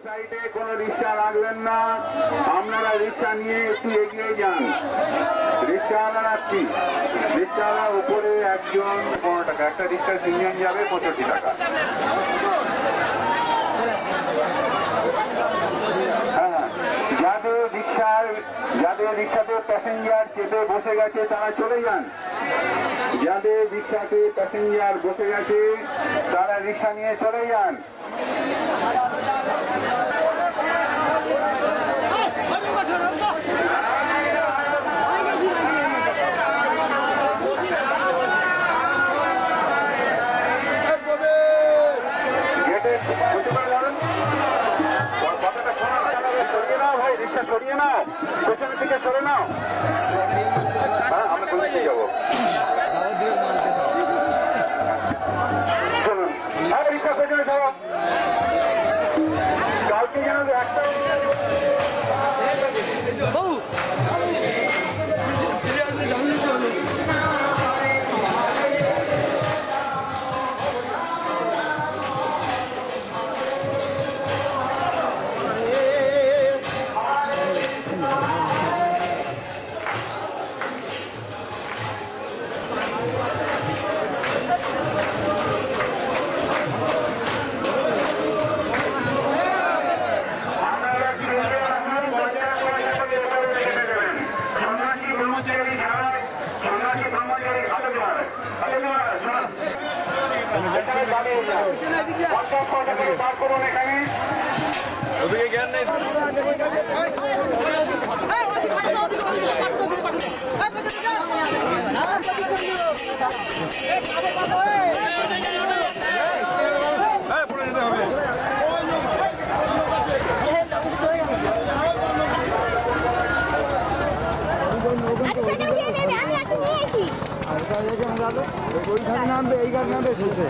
সাইডে কোনো রিক্সা রাখবেন না, আপনারা রিক্সা নিয়ে একটু এগিয়ে যান। রিক্সাওয়ালা রাখছি, রিক্সাওয়ালা উপরে একজন 15 টাকা, একটা রিক্সার 3 জন যাবে 65 টাকা। হ্যাঁ, যাদের রিক্সাতে প্যাসেঞ্জার চেপে বসে গেছে তারা চলে যান। যাদের রিক্সাতে প্যাসেঞ্জার বসে গেছে তারা রিক্সা নিয়ে চলে যান। রিক্সা সরিয়ে নাও, পেছনের দিকে সরে নাও। হ্যাঁ, আমরা কোথায় দিয়ে যাবো? চলুন, হ্যাঁ রিক্সা পেছনে সরো। কালকে যেন একটা ওদিকে জ্ঞান নেই। ওইখানে নামবে, এই গাড়ি নামবে শেষে।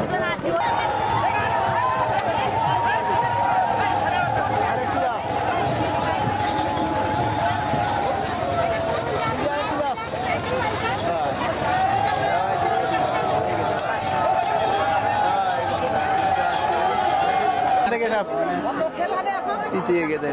পিছিয়ে গেছে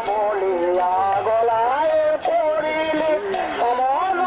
বলিয়া গলায় পড়িলে অমন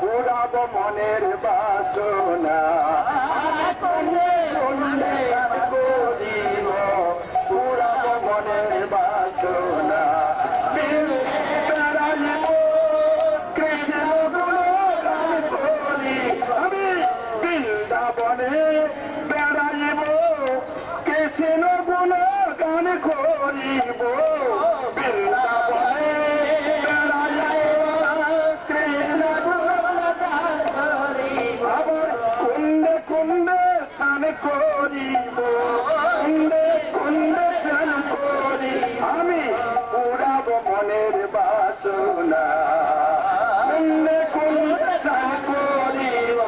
পুরাব মনের বাসনা পুরাব মনের বাসনা বেড়াইব কৃষ্ণ গুণগান করি আমি বৃন্দাবনে বেড়াইব কৃষ্ণ গুণগান করিব বৃন্দাবনে করিব কুন্দে কুন্দে চান করি আমি পুরাব মনের বাসনা কুন্দে কুন্দে চান করিব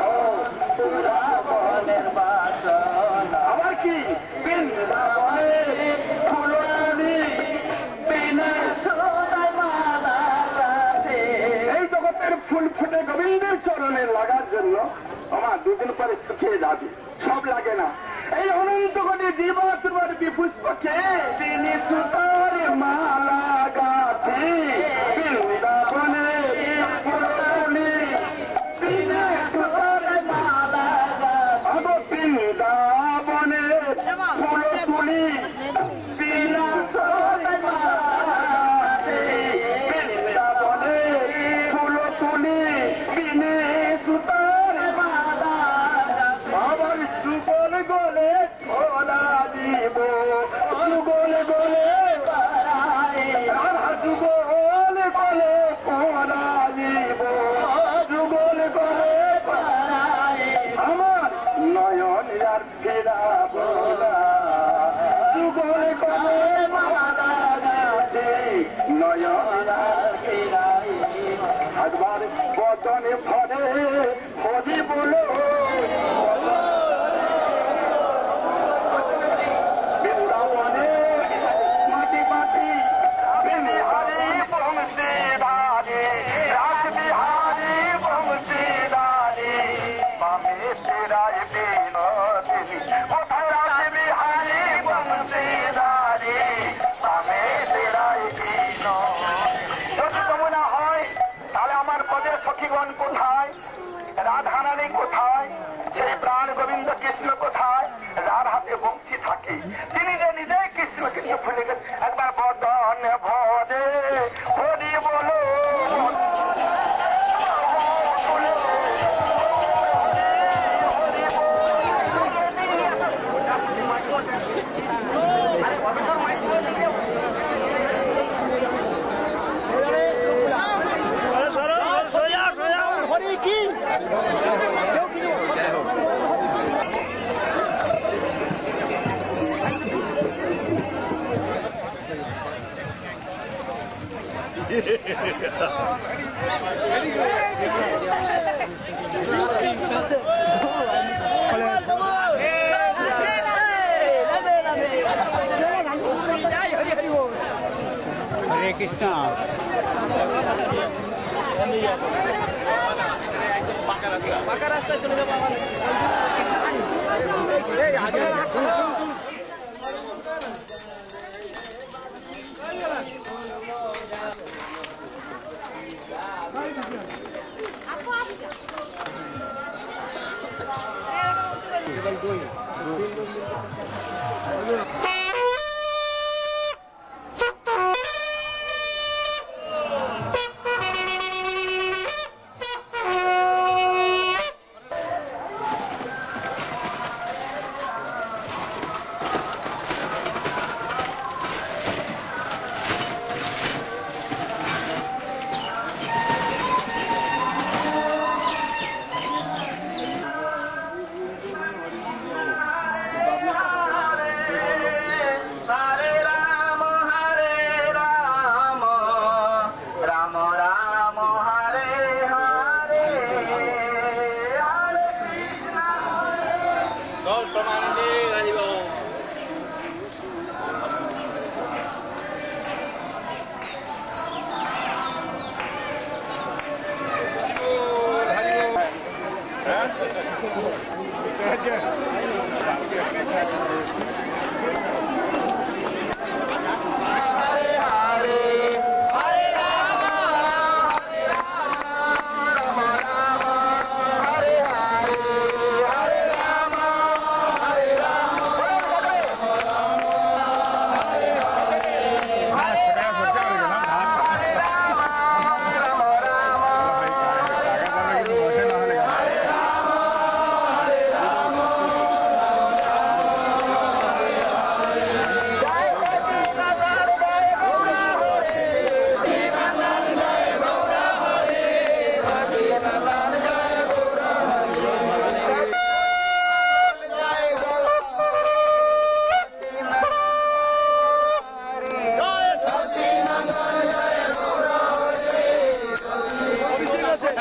পুরাব মনের বাসনা আবার কি বৃন্দাবনে ফুলনি বিনা সদায় মালা এই জগতের ফুল ফুটে গোবিন্দের চরণে লাগার জন্য আমার দুদিন পরে শুকিয়ে যাবে সব লাগে না এই অনন্ত কোটি জীবাত্মার বিপুষ্পকে তিনি সুতার মালা গাথি বৃন্দাবনে ফুলনি তিনি সুতার মালা গাথি বৃন্দাবনে ফুল তুলি বিনা সুতার মালা বৃন্দাবনে ফুল তুলি বিনে সুতার মালা আবার যুগল গলে ছোলা দিব যুগল গলে যুগল গলে ছোলা দিব যুগল গলে আমার নয়ন আর ফেরাব যুগল গলে মালা গাছে নয়ন আর ফেরাই একবার বদনে ভরে হরি বলো কোথায় রাধারানী কোথায় সেই প্রাণ গোবিন্দ কৃষ্ণ কোথায় যার হাতে বংশী থাকে তিনি যে নিজেই কৃষ্ণ কিন্তু ভুলে গেছেন একবার বদন ভরে হরি বলো Hare Krishna. পাকা রাস্তায় চলে যাবো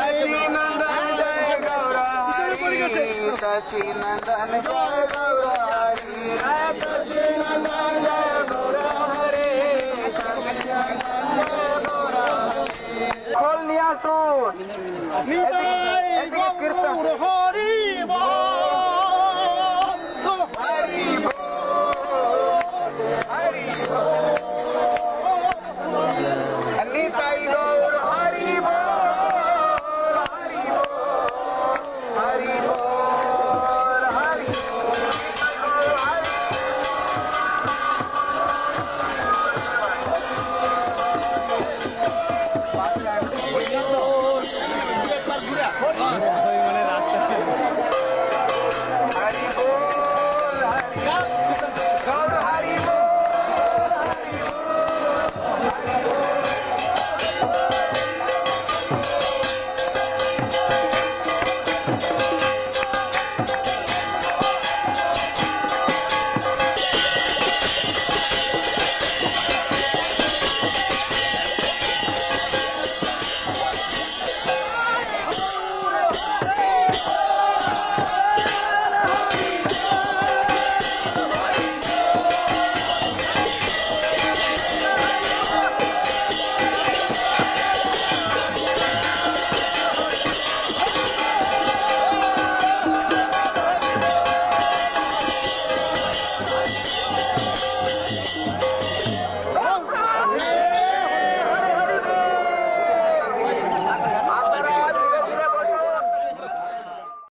सचिनंदन जय गौरहरि सचिनंदन जय गौरहरि सचिनंदन जय गौरहरि खोल लिया सुन निताई गौर हरि बोल हरि निताई गौर हरि हरि हरि हरि